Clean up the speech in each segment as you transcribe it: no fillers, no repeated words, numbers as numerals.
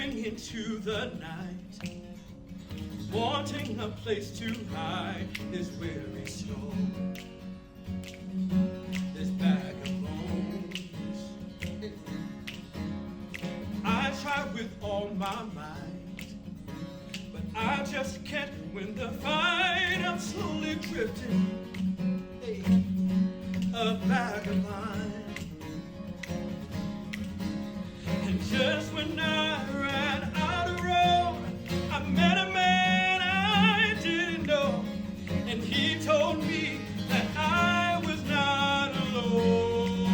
Drifting into the night, wanting a place to hide his weary soul. This bag of bones, I try with all my might, but I just can't win the fight. I'm slowly drifting, a vagabond. And just when I ran out of road, I met a man I didn't know, and he told me that I was not alone.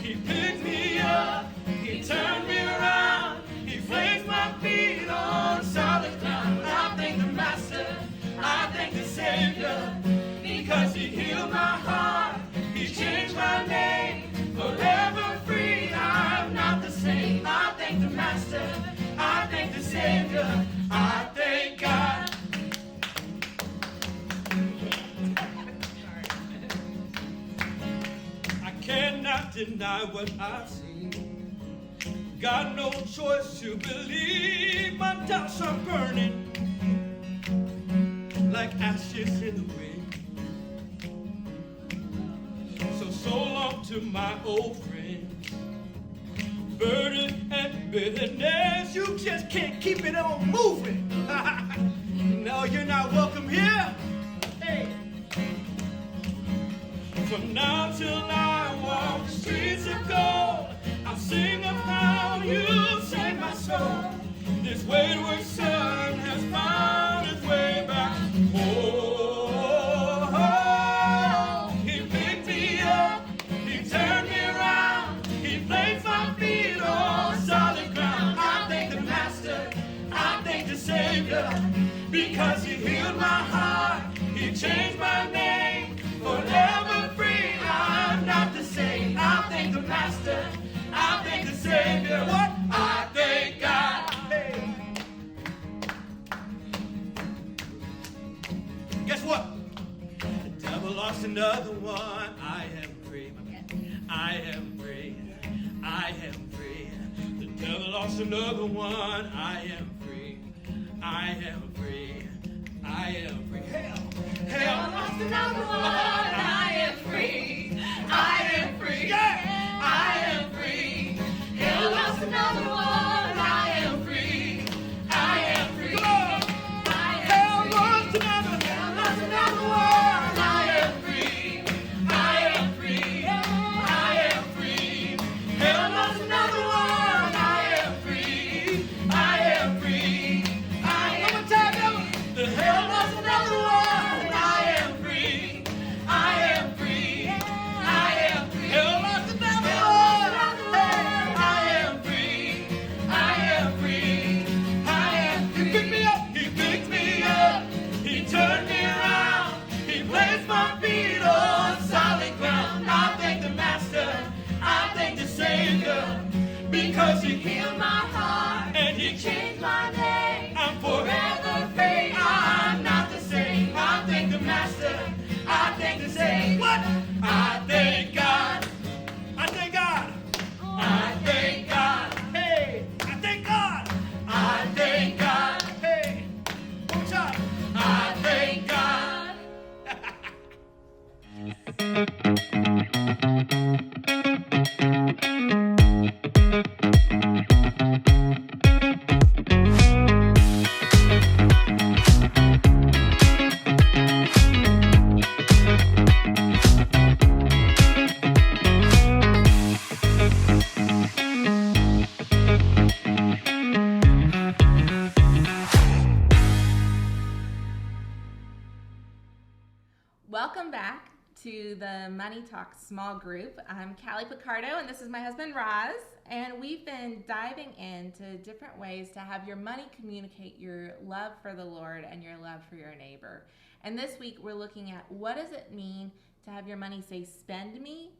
He picked me up, he turned me around, he placed my feet on solid ground. I thank the Master, I thank the Savior, because he healed my heart, he changed my name, forever free. I'm not the same. I thank the Master, I thank the Savior, I thank God. I cannot deny what I've seen. Got no choice to believe. My doubts are burning like ashes in the wind. So long to my old friends. Burden and bitterness, you just can't keep it on moving. No, you're not welcome here. Hey. From now till I walk the streets of gold, I'll sing of how you saved my soul. This wayward son has found his way back home. Because he healed my heart, he changed my name, forever free. I'm not the same. I thank the Master, I thank the Savior. What? I thank God. Hey. Guess what? The devil lost another one. I am free. I am free. I am free. The devil lost another one. I am free. I am free. I am free. Hell lost another one. I am free. I am free. Yeah. I am free. Hell lost another one. I am free. I am free. Hell lost another. Hell lost another one. I am free. I am free. I am free. Hell lost another one. I am free. I am free. The hell lost another one. I am free. I am free. I am free. Hell lost another one. I am free. I am free. I am free. He picked me up. He picked me up. He turned me around. He placed my feet on solid ground. I thank the Master. I thank the Savior, because he healed my heart and he changed my name. I'm forever free. I'm not the same. I thank the Master. I thank the Savior. What? I thank God. I thank God. I thank God. Hey, I thank God. I thank God. Hey, one shot. I thank God. Welcome back to the Money Talk small group. I'm Callie Picardo, and this is my husband Roz, and we've been diving into different ways to have your money communicate your love for the Lord and your love for your neighbor. And this week we're looking at what does it mean to have your money say spend me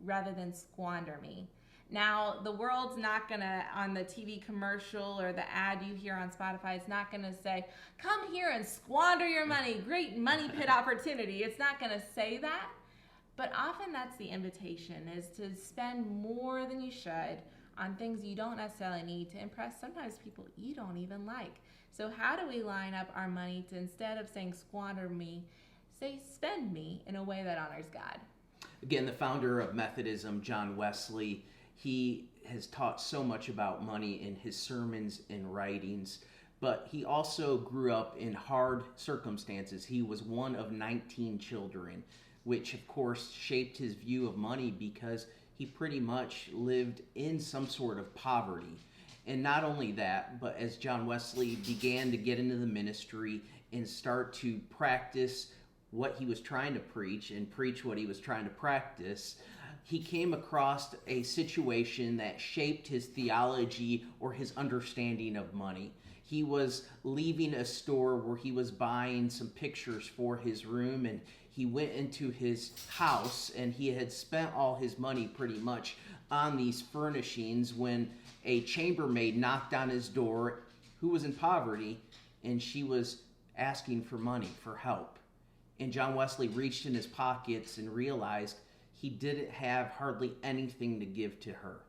rather than squander me. Now, the world's not gonna, on the TV commercial or the ad you hear on Spotify, it's not gonna say, come here and squander your money, great money pit opportunity. It's not gonna say that, but often that's the invitation, is to spend more than you should on things you don't necessarily need to impress sometimes people you don't even like. So how do we line up our money to, instead of saying squander me, say spend me in a way that honors God? Again, the founder of Methodism, John Wesley, he has taught so much about money in his sermons and writings, but he also grew up in hard circumstances. He was one of 19 children, which of course shaped his view of money because he pretty much lived in some sort of poverty. And not only that, but as John Wesley began to get into the ministry and start to practice what he was trying to preach and preach what he was trying to practice, he came across a situation that shaped his theology or his understanding of money. He was leaving a store where he was buying some pictures for his room, and he went into his house and he had spent all his money pretty much on these furnishings when a chambermaid knocked on his door who was in poverty, and she was asking for money, for help. And John Wesley reached in his pockets and realized he didn't have hardly anything to give to her.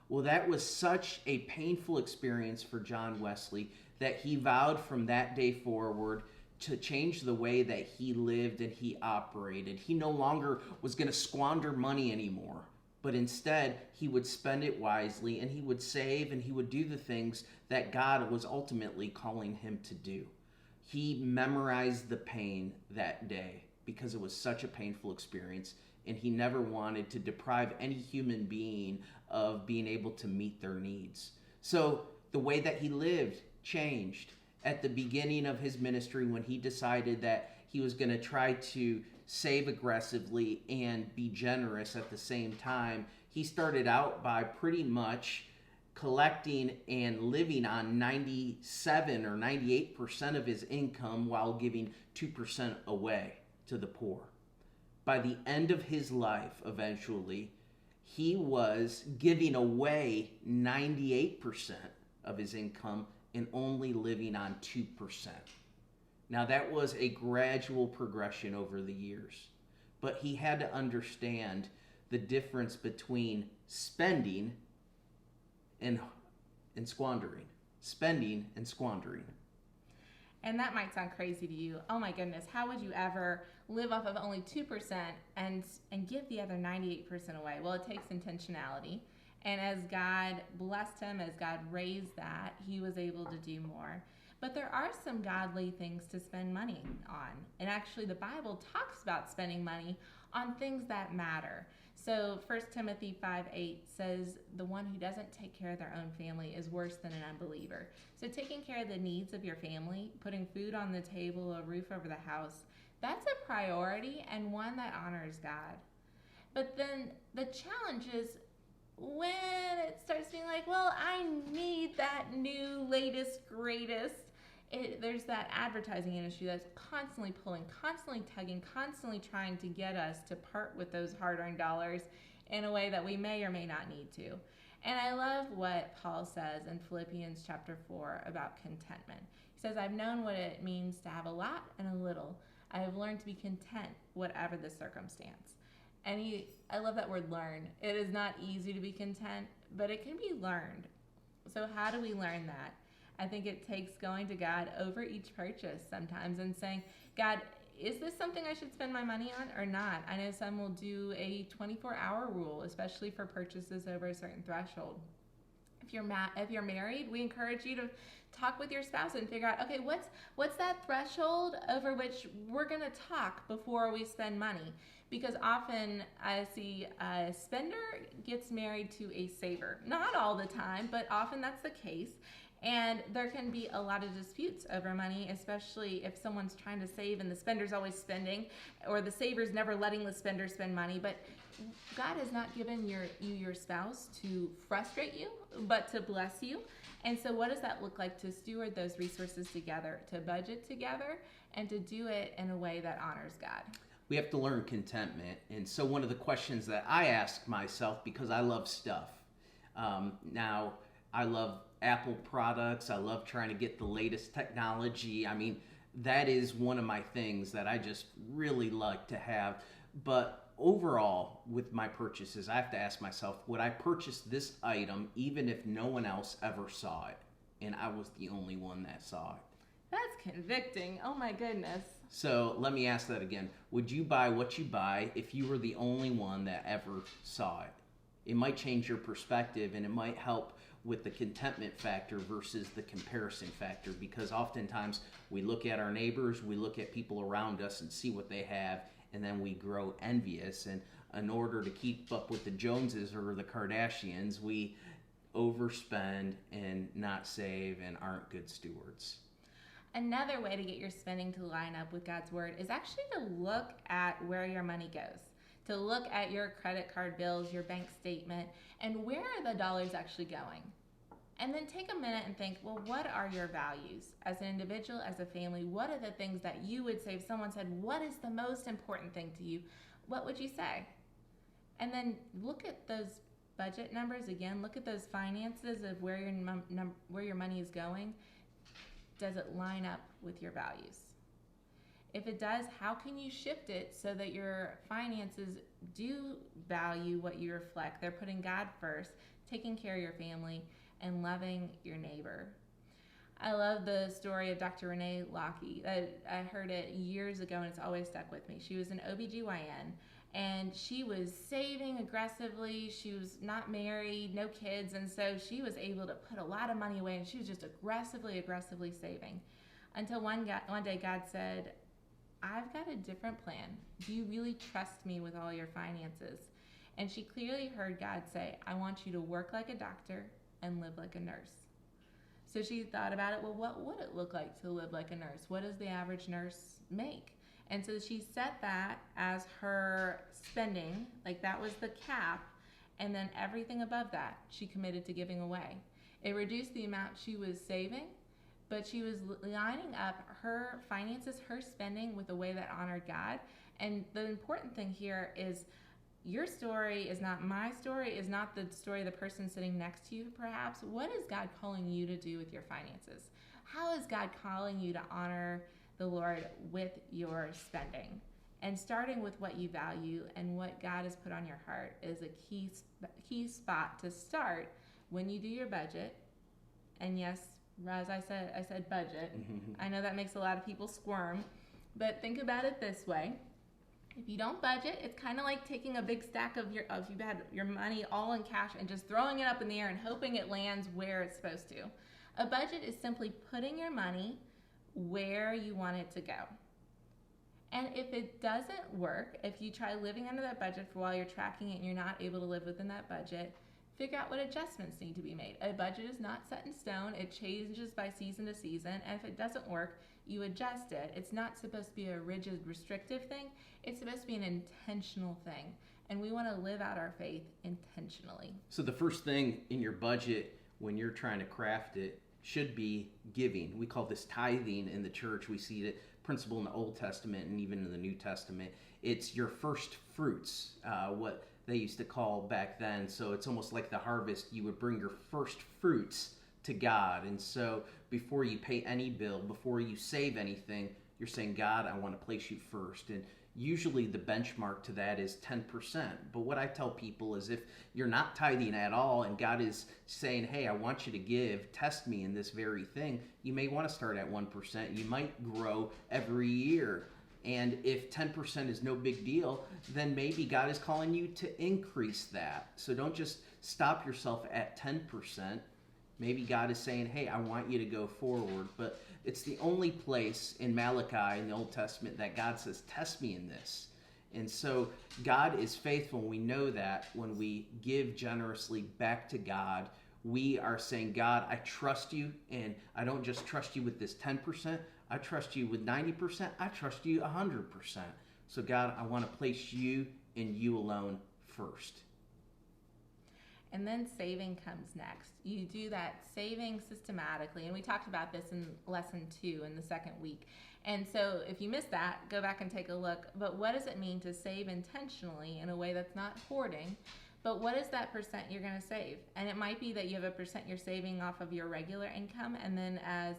Well, that was such a painful experience for John Wesley that he vowed from that day forward to change the way that he lived and he operated. He no longer was going to squander money anymore, but instead he would spend it wisely and he would save and he would do the things that God was ultimately calling him to do. He memorized the pain that day because it was such a painful experience, and he never wanted to deprive any human being of being able to meet their needs. So the way that he lived changed. At the beginning of his ministry, when he decided that he was going to try to save aggressively and be generous at the same time, he started out by pretty much collecting and living on 97 or 98% of his income while giving 2% away to the poor. By the end of his life, eventually, he was giving away 98% of his income and only living on 2%. Now, that was a gradual progression over the years, but he had to understand the difference between spending and squandering. Spending and squandering. And that might sound crazy to you. Oh my goodness, how would you ever live off of only 2% and give the other 98% away? Well, it takes intentionality. And as God blessed him, as God raised that, he was able to do more. But there are some godly things to spend money on. And actually, the Bible talks about spending money on things that matter. So 1 Timothy 5:8 says, the one who doesn't take care of their own family is worse than an unbeliever. So taking care of the needs of your family, putting food on the table, a roof over the house, that's a priority and one that honors God. But then the challenge is when it starts being like, well, I need that new, latest, greatest. There's that advertising industry that's constantly pulling, constantly tugging, constantly trying to get us to part with those hard-earned dollars in a way that we may or may not need to. And I love what Paul says in Philippians chapter 4 about contentment. He says, I've known what it means to have a lot and a little. I have learned to be content, whatever the circumstance. And I love that word learn. It is not easy to be content, but it can be learned. So how do we learn that? I think it takes going to God over each purchase sometimes and saying, God, is this something I should spend my money on or not? I know some will do a 24-hour rule, especially for purchases over a certain threshold. If you're married, we encourage you to talk with your spouse and figure out, okay, what's that threshold over which we're going to talk before we spend money? Because often I see a spender gets married to a saver. Not all the time, but often that's the case. And there can be a lot of disputes over money, especially if someone's trying to save and the spender's always spending, or the saver's never letting the spender spend money. But God has not given your spouse to frustrate you, but to bless you. And so what does that look like to steward those resources together, to budget together, and to do it in a way that honors God? We have to learn contentment. And so one of the questions that I ask myself, because I love stuff. Now, I love Apple products. I love trying to get the latest technology. I mean, that is one of my things that I just really like to have. But overall, with my purchases, I have to ask myself, would I purchase this item even if no one else ever saw it? And I was the only one that saw it. That's convicting. Oh my goodness. So let me ask that again. Would you buy what you buy if you were the only one that ever saw it? It might change your perspective, and it might help with the contentment factor versus the comparison factor, because oftentimes we look at our neighbors, we look at people around us and see what they have, and then we grow envious. And in order to keep up with the Joneses or the Kardashians, we overspend and not save and aren't good stewards. Another way to get your spending to line up with God's word is actually to look at where your money goes. To look at your credit card bills, your bank statement, and where are the dollars actually going? And then take a minute and think, well, what are your values? As an individual, as a family, what are the things that you would say if someone said, what is the most important thing to you? What would you say? And then look at those budget numbers again. Look at those finances of where your money is going. Does it line up with your values? If it does, how can you shift it so that your finances do value what you reflect? They're putting God first, taking care of your family, and loving your neighbor. I love the story of Dr. Renee Lockey. I heard it years ago, and it's always stuck with me. She was an OBGYN, and she was saving aggressively. She was not married, no kids, and so she was able to put a lot of money away, and she was just aggressively saving. Until one day God said, I've got a different plan. Do you really trust me with all your finances? And she clearly heard God say, I want you to work like a doctor and live like a nurse. So she thought about it, well, what would it look like to live like a nurse? What does the average nurse make? And so she set that as her spending, like that was the cap, and then everything above that she committed to giving away. It reduced the amount she was saving, but she was lining up her finances, her spending with a way that honored God. And the important thing here is your story is not my story, is not the story of the person sitting next to you, perhaps. What is God calling you to do with your finances? How is God calling you to honor the Lord with your spending? And starting with what you value and what God has put on your heart is a key spot to start when you do your budget. And yes, as I said budget. I know that makes a lot of people squirm, but think about it this way. If you don't budget, it's kind of like taking a big stack of you've had your money all in cash and just throwing it up in the air and hoping it lands where it's supposed to. A budget is simply putting your money where you want it to go. And if it doesn't work, if you try living under that budget for while you're tracking it and you're not able to live within that budget, figure out what adjustments need to be made. A budget is not set in stone. It changes by season to season. And if it doesn't work, you adjust it. It's not supposed to be a rigid, restrictive thing. It's supposed to be an intentional thing. And we want to live out our faith intentionally. So the first thing in your budget when you're trying to craft it should be giving. We call this tithing in the church. We see the principle in the Old Testament and even in the New Testament. It's your first fruits, what they used to call back then. So it's almost like the harvest. You would bring your first fruits to God. And so before you pay any bill, before you save anything, you're saying, God, I want to place you first. And usually the benchmark to that is 10%. But what I tell people is if you're not tithing at all and God is saying, hey, I want you to give, test me in this very thing, you may want to start at 1%. You might grow every year. And if 10% is no big deal, then maybe God is calling you to increase that. So don't just stop yourself at 10%. Maybe God is saying, hey, I want you to go forward. But it's the only place in Malachi in the Old Testament that God says, test me in this. And so God is faithful. We know that when we give generously back to God, we are saying, God, I trust you. And I don't just trust you with this 10%. I trust you with 90%. I trust you 100%. So God, I want to place you and you alone first. And then saving comes next. You do that saving systematically. And we talked about this in lesson 2 in the second week. And so if you missed that, go back and take a look. But what does it mean to save intentionally in a way that's not hoarding? But what is that percent you're going to save? And it might be that you have a percent you're saving off of your regular income. And then as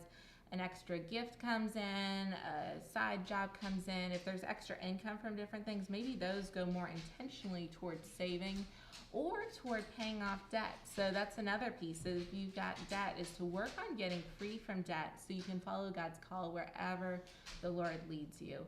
an extra gift comes in, a side job comes in, if there's extra income from different things, maybe those go more intentionally towards saving or toward paying off debt. So that's another piece. If you've got debt, is to work on getting free from debt so you can follow God's call wherever the Lord leads you.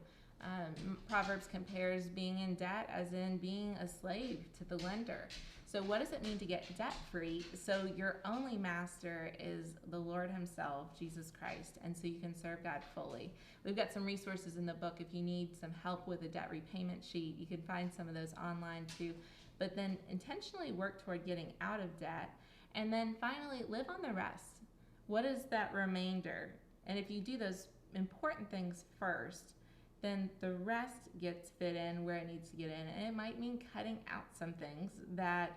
Proverbs compares being in debt as in being a slave to the lender. So what does it mean to get debt free? So your only master is the Lord himself, Jesus Christ, and so you can serve God fully. We've got some resources in the book. If you need some help with a debt repayment sheet, you can find some of those online too. But then intentionally work toward getting out of debt. And then finally, live on the rest. What is that remainder? And if you do those important things first, then the rest gets fit in where it needs to get in. And it might mean cutting out some things that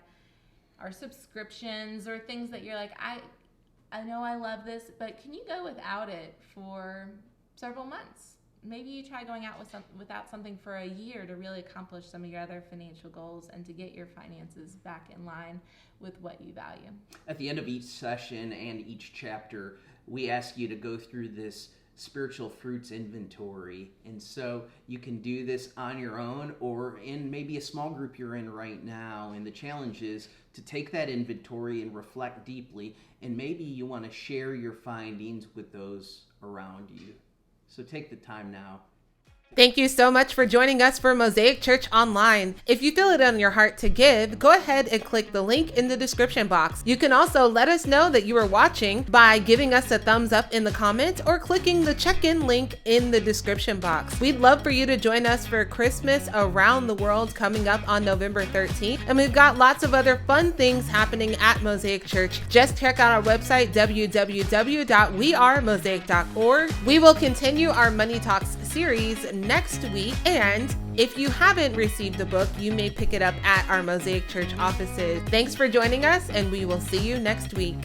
are subscriptions or things that you're like, I know I love this, but can you go without it for several months? Maybe you try going out without something for a year to really accomplish some of your other financial goals and to get your finances back in line with what you value. At the end of each session and each chapter, we ask you to go through this spiritual fruits inventory. And so you can do this on your own or in maybe a small group you're in right now. And the challenge is to take that inventory and reflect deeply. And maybe you want to share your findings with those around you. So take the time now. Thank you so much for joining us for Mosaic Church Online. If you feel it on your heart to give, go ahead and click the link in the description box. You can also let us know that you are watching by giving us a thumbs up in the comments or clicking the check-in link in the description box. We'd love for you to join us for Christmas Around the World coming up on November 13th. And we've got lots of other fun things happening at Mosaic Church. Just check out our website, www.wearemosaic.org. We will continue our Money Talks series next week, and if you haven't received the book, you may pick it up at our Mosaic Church offices. Thanks for joining us, and we will see you next week.